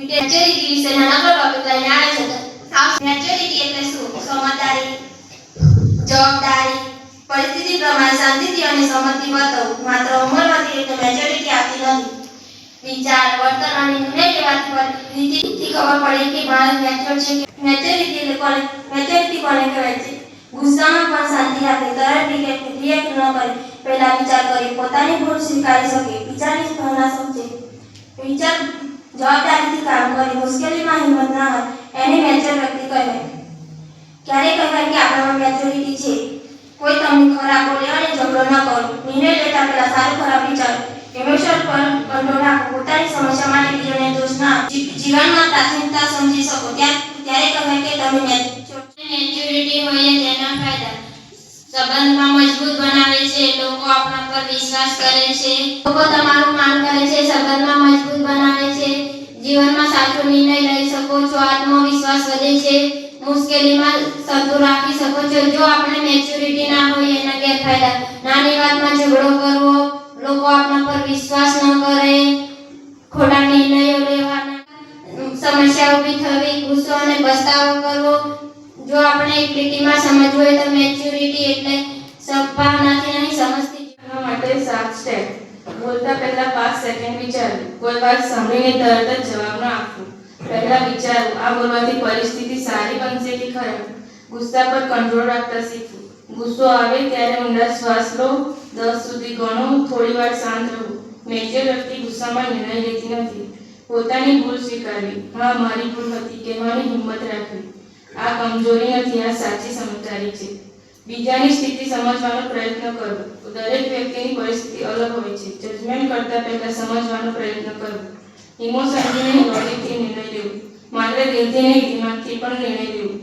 Maturity વિશે નાનકડો topic લઈને આવે છે. મેચ્યોરિટી એટલે શું? સમજદારી, જવાબદારી, પરિસ્થિતિ પ્રમાણે શાંતિથી અને સંમતિ વર્તવું. માત્ર ઉંમર વધી એટલે મેચ્યોરિટી આવતી નથી. વિચાર, વર્તન અને નિર્ણય લેવાથી રીતિથી ખબર પડે કે માણસ મેચ્યોર છે. મેચ્યોરિટી કોને કહેવાય છે? ગુસ્સામાં પણ શાંતિ રાખે, તરત રિએક્ટ ન કરે, પહેલા વિચાર કરે, પોતાની ભૂલ સ્વીકારી શકે, બીજાની ભાવના સમજે, જવાબદારીથી કામ કરે, મુશ્કેલીમાં હિંમત ના હોય, એને મેચ્યોર વ્યક્તિ કહેવાય. ક્યારે કહેવાય કે આપણામાં મેચ્યોરિટી છે? કોઈ તમને ખરાબ બોલે અને ઝઘડો ન કરો, નિર્ણય લેતા પહેલા સારું ખરાબ વિચારો, ઇમોશન પર કંટ્રોલ રાખો, પોતાની સમસ્યા માટે બીજાને દોષ ના આપો, જીવનમાં પ્રાથમિકતા સમજી શકો, ત્યારે કહેવાય કે તમે મેચ્યોરિટી હોય. તેના ફાયદા: સંબંધમાં મજબૂત બનાવે છે, લોકો આપણા પર વિશ્વાસ કરે છે, લોકો તમારું માન કરે છે, સંબંધમાં મજબૂત બનાવે છે, જીવનમાં સાચો નિર્ણય લઈ શકો છો, આત્મવિશ્વાસ વધે છે, મુશ્કેલીમાં સંતુલન રાખી શકો છો. જો આપણે મેચ્યોરિટી ના હોય એના ગેરફાયદા: નાની વાતમાં ઝઘડો કરવો, લોકો આપણા પર વિશ્વાસ ન કરે, ખોટા નિર્ણયો લેવાના, સમસ્યા ઊભી થવી, ગુસ્સો અને પસ્તાવો કરવો. જો આપણે એક લીટીમાં સમજવું હોય તો મેચ્યોરિટી એટલે સંભાવનાથી નહીં સમજથી જીવવા માટે 7 સ્ટેપ. બોલતા પહેલા 5 સેકન્ડ વિચારવું. કોઈ વાત સાંભળીને તરત જ જવાબ ન આપવો. પહેલા વિચારવું, આ બોલવાથી પરિસ્થિતિ સારી બનશે કે ખરાબ. ગુસ્સા પર કંટ્રોલ રાખતા શીખવું. ગુસ્સો આવે ત્યારે ઊંડા શ્વાસ લો, 10 સુધી ગણો, થોડી વાર શાંત રહો. મેચ્યોર વ્યક્તિ ગુસ્સામાં નિર્ણય લેતી નથી. પોતાની ભૂલ સ્વીકારવી, હા મારી ભૂલ હતી કહેવાની હિંમત રાખવી. આ કમજોરી નથી, આ સાચી સમજદારી છે. બીજાની સ્થિતિ સમજવાનો પ્રયત્ન કરો. દરેક વ્યક્તિની પરિસ્થિતિ અલગ હોય છે. જજમેન્ટ કરતા પહેલા સમજવાનો પ્રયત્ન કરો. ઇમોશનથી નહીં, લોજિકથી નિર્ણય લેવો. માત્ર દિલથી નહીં, દિમાગથી પણ નિર્ણય લેવો,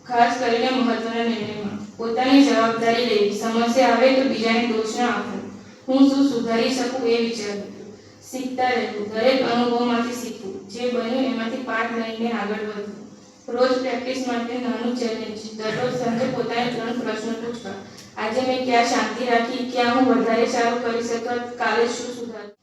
ખાસ કરીને મહત્વના નિર્ણયમાં. પોતાની જવાબદારી લેવી. સમસ્યા આવે તો બીજાને દોષ ન આપવો. હું શું સુધારી શકું એ વિચારવું. શીખતા રહેવું. દરેક અનુભવમાંથી શીખવું. જે બન્યું એમાંથી પાઠ લઈને આગળ વધવું. રોજ પ્રેક્ટિસ માટે નાનું ચેલેન્જ. દરરોજ સાંજે પોતાને 3 પ્રશ્નો પૂછવા. આજે મેં ક્યાં શાંતિ રાખી, ક્યાં હું વધારે સારું કરી શકત, કાલે શું સુધારું.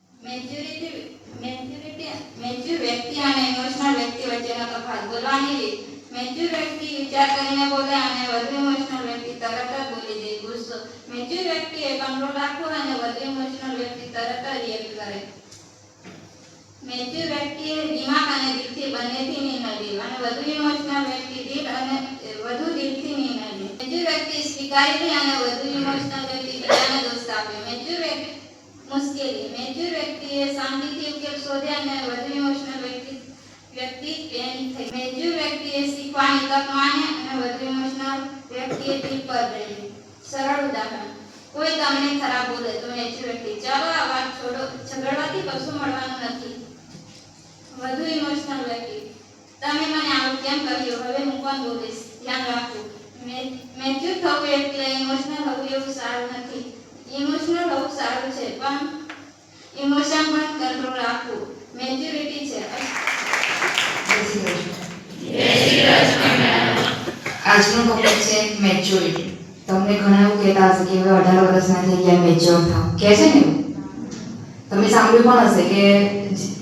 મેચ્યોર વ્યક્તિ અને ઇમોશનલ વ્યક્તિ વચ્ચેનો તફાવત. બોલવાની રીત: મેચ્યોર વ્યક્તિ વિચાર કરીને બોલે અને વધુ ઇમોશનલ વ્યક્તિ તરત જ બોલી દે. ગુસ્સો: મેચ્યોર વ્યક્તિએ કંટ્રોલ રાખવો અને વધુ ઇમોશનલ વ્યક્તિ તરત જ રિએક્ટ કરે. મેચ્યોર વ્યક્તિએ દિમાગ અને દિલથી બંનેથી નિર્ણય લેવો અને વધુ ઇમોશનલ વ્યક્તિ વધુ દિલથી નિર્ણય લે. મેચ્યોર વ્યક્તિ સ્વીકારી લે અને વધુ ઇમોશનલ વ્યક્તિ બીજાને દોષ આપે. મેચ્યોર વ્યક્તિએ શાંતિથી ઉકેલ શોધે અને વધુ ઇમોશનલ વ્યક્તિ પેનિક થાય. મેચ્યોર વ્યક્તિએ શીખવાની તક માને અને વધુ ઇમોશનલ વ્યક્તિએ દિલ પર રહે. સરળ ઉદાહરણ: કોઈ તમને ખરાબ બોલે તો મેચ્યોર વ્યક્તિ: ચાલો આ વાત છોડો, ઝઘડવાથી કશું મળવાનું નથી. વધુ ઇમોશનલ વ્યક્તિ: તમે મને આવું કેમ કહ્યું, હવે હું પણ બોલીશ, ધ્યાન રાખવું. મેચ્યોર થવું એટલે ઇમોશનલ હોવું એવું સારું નથી. ઇમોશનલ હોવું સારું છે, પણ ઇમોશન પર કંટ્રોલ રાખવું મેચ્યોરિટી છે. આજનો ટોપિક છે મેચ્યોરિટી. તમને ઘણા એવું કહેતા હશે કે હવે 18 વર્ષના થઈ ગયા, મેચ્યોર થાવ, કહે છે ને. તમે સાંભળ્યું પણ હશે કે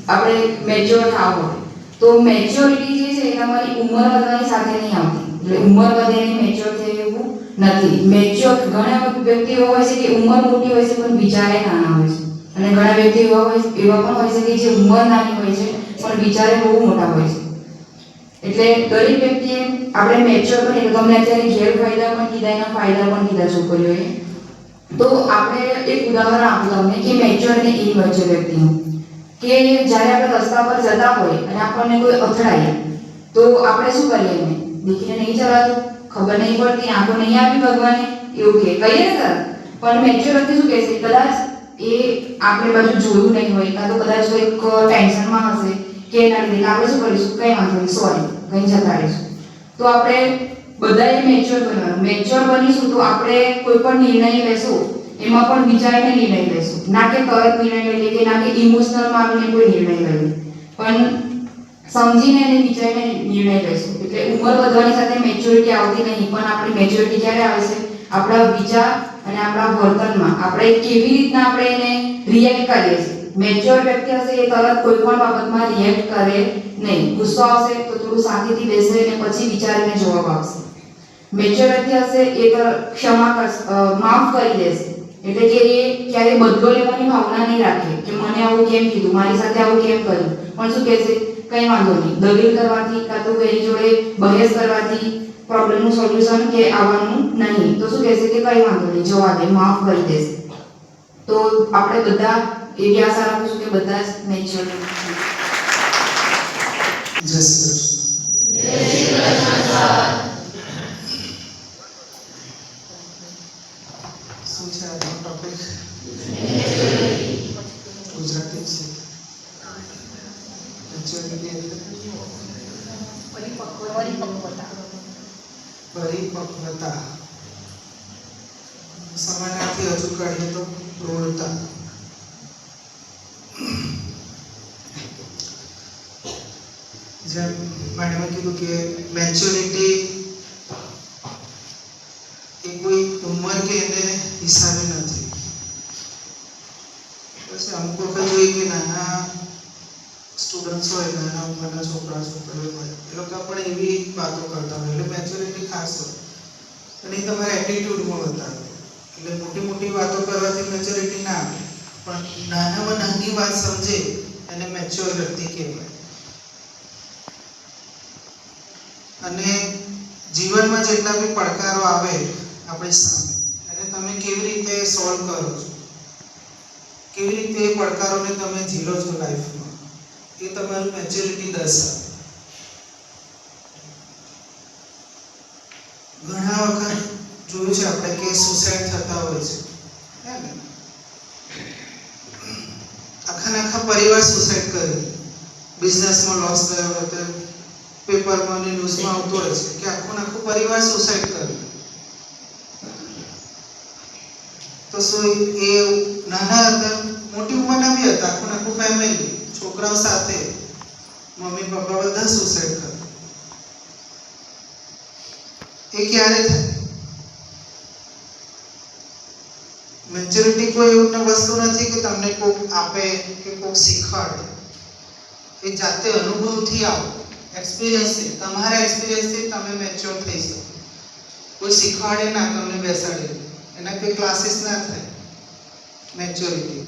આપણે મેચ્યોર થાવ હોય તો મેચ્યોરિટી જે છે એ તમારી ઉંમર વધવાની સાથે નહીં આવતી. એટલે ઉંમર વધે એની મેચ્યોર થઈ એવું નથી. મેચ્યોર ઘણા વ્યક્તિઓ હોય છે કે ઉંમર મોટી હોય છે પણ વિચારે નાના હોય છે, અને ઘણા વ્યક્તિઓ એવા પણ હોય છે કે જે ઉંમર નાની હોય છે પણ વિચારે બહુ મોટા હોય છે. એટલે દરેક વ્યક્તિએ આપણે મેચ્યોર બનીએ તો તમને અત્યારે ગેરફાયદા પણ કીધા, એના ફાયદા પણ કીધા છોકરીઓએ. તો આપણે એક ઉદાહરણ આપું તમને કે મેચ્યોર અને ઇમેચ્યોર વ્યક્તિનું. કે જ્યારે આપણે રસ્તા પર જતા હોય અને આપણને કોઈ અથડાય તો આપણે શું કરીએ? એને દેખીને નહીં ચલાતું, ખબર નહીં પડતી, આંખો નહીં આપી ભગવાને, એવું કહીએ ને સર. પણ મેચ્યોર વ્યક્તિ શું કહેશે? કદાચ એ આપણે બાજુ જોયું નહીં હોય, કાં તો કદાચ કોઈક ટેન્શનમાં હશે કે એના લીધે આપણે શું કરીશું? કંઈ વાંધો નહીં, સોરી, કંઈ જતા રહીશું. તો આપણે બધાએ મેચ્યોર બનવાનું. મેચ્યોર બનીશું તો આપણે કોઈ પણ નિર્ણય લેશું એમાં પણ વિચારીને નિર્ણય લેશું, ના કે તરત નિર્ણય લઈએ કે ના કે ઇમોશનલમાં આવીને કોઈ નિર્ણય લઈએ, પણ સમજીને અને વિચારીને નિર્ણય લેશું. એટલે ઉંમર વધવાની સાથે મેચ્યોરિટી આવતી નહીં, પણ આપણી મેચ્યોરિટી ક્યારે આવે છે? આપણા વિચાર અને આપણા વર્તનમાં આપણે કેવી રીતના આપણે એને રિએક્ટ કરીએ છીએ મેચ્યોર વ્યક્તિ હશે એ તરત કોઈ પણ બાબતમાં રિએક્ટ કરે નહીં. ગુસ્સો આવશે તો થોડું શાંતિથી બેસે અને પછી વિચારીને જવાબ આપશે. મેચ્યોર વ્યક્તિ હશે એ ક્ષમા કરશે, માફ કરી દેશે. એટલે કે એ ક્યારેય બદલો લેવાની ભાવના નહીં રાખે કે મને આવું કેમ કીધું, મારી સાથે આવું કેમ કર્યું, પણ શું કહેશે, કંઈ વાંધો નહીં, દલીલ કરવાથી કાં તો એની જોડે બહેસ કરવાથી પ્રોબ્લેમનું સોલ્યુશન કે આવવાનું નહીં. તો શું કહેશે કે કંઈ વાંધો નહીં, જવા દે, માફ કરી દેશે. તો આપણે બધા એવી આશા રાખીશું કે બધા જ મેચ્યોર જય શ્રી કૃષ્ણ. શું છે આજનો ટોપિક? ગુજરાતી છે. મેચ્યોરિટી એટલે પરિપક્વતા. સમાનાર્થી હજુ કાઢીએ તો પ્રૌઢતા. જેમ મેડમે કીધું કે મેચ્યોરિટી એ કોઈ ઉંમર કે એને હિસાબે નથી. પછી અમુક વખત જોઈએ કે નાના સ્ટુડન્ટ્સ હોય, નાના ઉંમરના છોકરા છોકરીઓ હોય, એ લોકો પણ એવી વાતો કરતા હોય એટલે મેચ્યોરિટી ખાસ હોય. અને એ તમારા એટીટ્યુડમાં બતાવે. એટલે મોટી મોટી વાતો કરવાથી મેચ્યોરિટી ના આવે, પણ નાનામાં નાની વાત સમજે એને મેચ્યોર વ્યક્તિ કહેવાય. અને જીવનમાં જેટલા બી પડકારો આવે આપણી સામે, એને તમે કેવી રીતે સોલ્વ કરો છો, કેવી રીતે એ પડકારોને તમે ઝીલો છો લાઈફમાં, એ તમારું મેચ્યોરિટી દર્શાવે. ઘણા વખત જોયું છે આપણે કે સુસાઇડ થતા હોય છે, હે ને? આખા પરિવાર સુસાઇડ કરે. બિઝનેસમાં લોસ થયો હોય તો પેપરમાં અને ન્યૂઝમાં આવતું હોય છે કે આખો પરિવાર સુસાઇડ કરે. તો શું એ નાના હતા, મોટી ઉંમરના બી હતા, આખું ફેમિલી, છોકરાઓ સાથે, મમ્મી પપ્પા બધા સુસાઇડ કરે. એ ક્યારે થાય? મેચ્યોરિટી કોઈ એવું વસ્તુ નથી કે તમને કોક આપે કે કોક શીખવાડે. એ જાતે અનુભવથી આવો, એક્સપિરિયન્સથી, તમારા એક્સપિરિયન્સથી તમે મેચ્યોર થઈ શકો. કોઈ શીખવાડે ના, તમને બેસાડે, એના કોઈ ક્લાસીસ ના થાય મેચ્યોરિટી.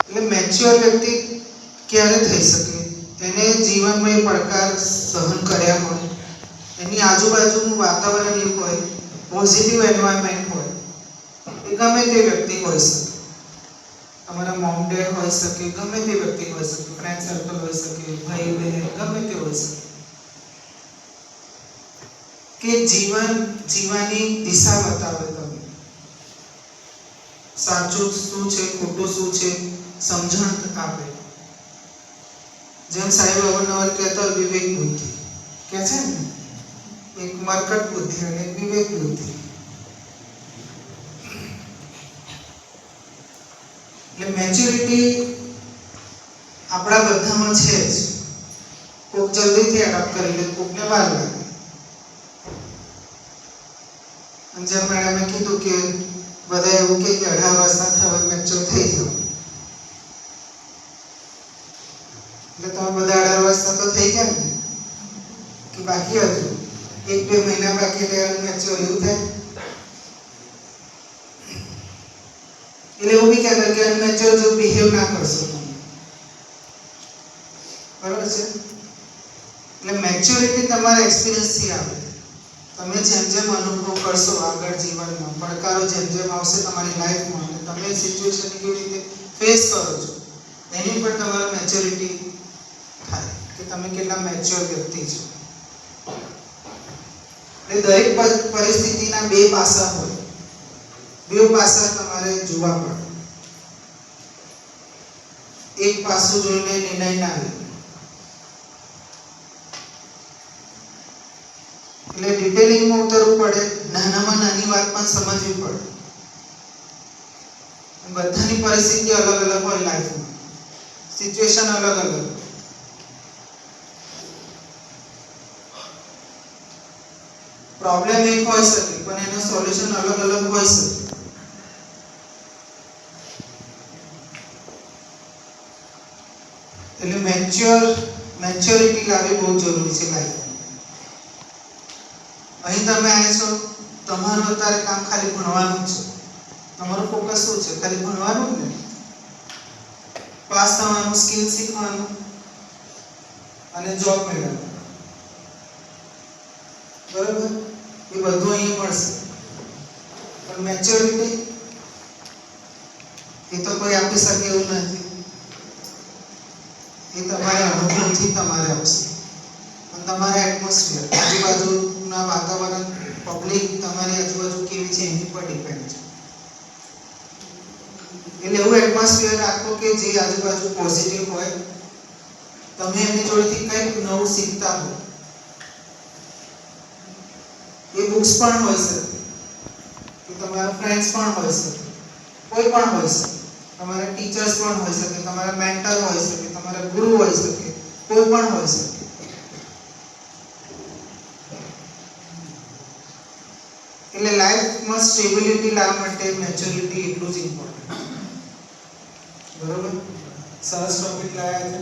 એટલે મેચ્યોર વ્યક્તિ ક્યારે થઈ શકે? એને જીવનમાં એ પડકાર સહન કર્યા હોય, એની આજુબાજુનું વાતાવરણ એવું હોય, પોઝિટિવ એન્વાયરમેન્ટ હોય. એ ગમે તે વ્યક્તિ હોઈ શકે. તમારા મોમ ડેડ હોઈ શકે, ગમે તે વ્યક્તિ હોઈ શકે, ફ્રેન્ડ સર્કલ હોઈ શકે, ભાઈ બહેન, ગમે તે હોઈ શકે. કે જીવન જીવવાની દિશા બતાવે તમને. સાચું શું છે, ખોટું શું છે, સમજણ આપે. જેમ સાહેબ અવારનવાર કહેતા હોય, વિવેક બુદ્ધિ કે છે ને, એક મરકટ બુદ્ધિ અને એક વિવેક બુદ્ધિ. એટલે મેચ્યોરિટી આપણા બધામાં છે જ. કોક જલ્દીથી એડપ્ટ કરી લે, કોકને વાર લાગે. અને જેમ મેડમે કીધું કે બધા એવું કે 18 વર્ષના થયા મેચ્યોર થઈ જાવ. એટલે તમે બધા 18 વર્ષના તો થઈ ગયા ને, કે બાકી હજુ 1-2 મહિના બાકી રહ્યા મેચ્યોર એવું થાય? એટલે એવું બી કહેતા કે અનમેચ્યોર જો બિહેવ ના કરશો તમે, બરાબર છે? એટલે મેચ્યોરિટી તમારા એક્સપિરિયન્સથી આવે. તમે જેમ જેમ અનુભવ કરશો આગળ જીવનમાં, પડકારો જેમ જેમ આવશે તમારી લાઈફમાં, તમે સિચ્યુએશન કેવી રીતે ફેસ કરો છો, એની પર તમારા મેચ્યોરિટી થાય કે તમે કેટલા મેચ્યોર વ્યક્તિ છો. એટલે દરેક પરિસ્થિતિના બે પાસા હોય, બે પાસા તમારે જોવા પડે. એક પાસું જોઈને નિર્ણય ના લે. એટલે ડિટેલિંગમાં ઉતરવું પડે, નાનામાં નાની વાત પણ સમજવી પડે. બધાની પરિસ્થિતિ અલગ અલગ હોય લાઈફમાં, સિચ્યુએશન અલગ અલગ. પ્રોબ્લેમ એક હોઈ શકે પણ એનો સોલ્યુશન અલગ અલગ હોઈ શકે. એટલે મેચ્યોરિટી લાવવી બહુ જરૂરી છે લાઈફમાં. અહીં તમે આવ્યા છો, તમારું અત્યારે કામ ખાલી ભણવાનું જ છે. તમારું ફોકસ શું છે? ખાલી ભણવાનું જ ને, પાસ થવાનું, સ્કિલ શીખવાનું અને જોબ મેળવવાનું. બરાબર? એ બધું અહીં મળશે. પણ મેચ્યોરિટી એ તો કોઈ આપી શકે એવું નથી. એ તમારા અનુભવથી તમારે આવશે. અને તમારા એટમોસ્ફિયર, આજુબાજુના વાતાવરણ, પબ્લિક તમારી આજુબાજુ કેવી છે એની પર ડિપેન્ડ છે. એટલે એવું એટમોસ્ફિયર રાખો કે જે આજુબાજુ પોઝિટિવ હોય, તમે એની જોડેથી કંઈક નવું શીખતા હો. એ બુક્સ પણ હોઈ શકે, કે તમારા ફ્રેન્ડ્સ પણ હોઈ શકે, કોઈ પણ હોઈ શકે, તમારા ટીચર્સ પણ હોઈ શકે, તમારા મેન્ટર હોઈ શકે, તમારા ગુરુ હોઈ શકે, કોઈ પણ હોઈ શકે. એટલે લાઈફમાં સ્ટેબિલિટી લાવવા માટે મેચ્યોરિટી એટલું જ ઇમ્પોર્ટન્ટ. બરોબર? સરસ ટોપિક લાવ્યા છે.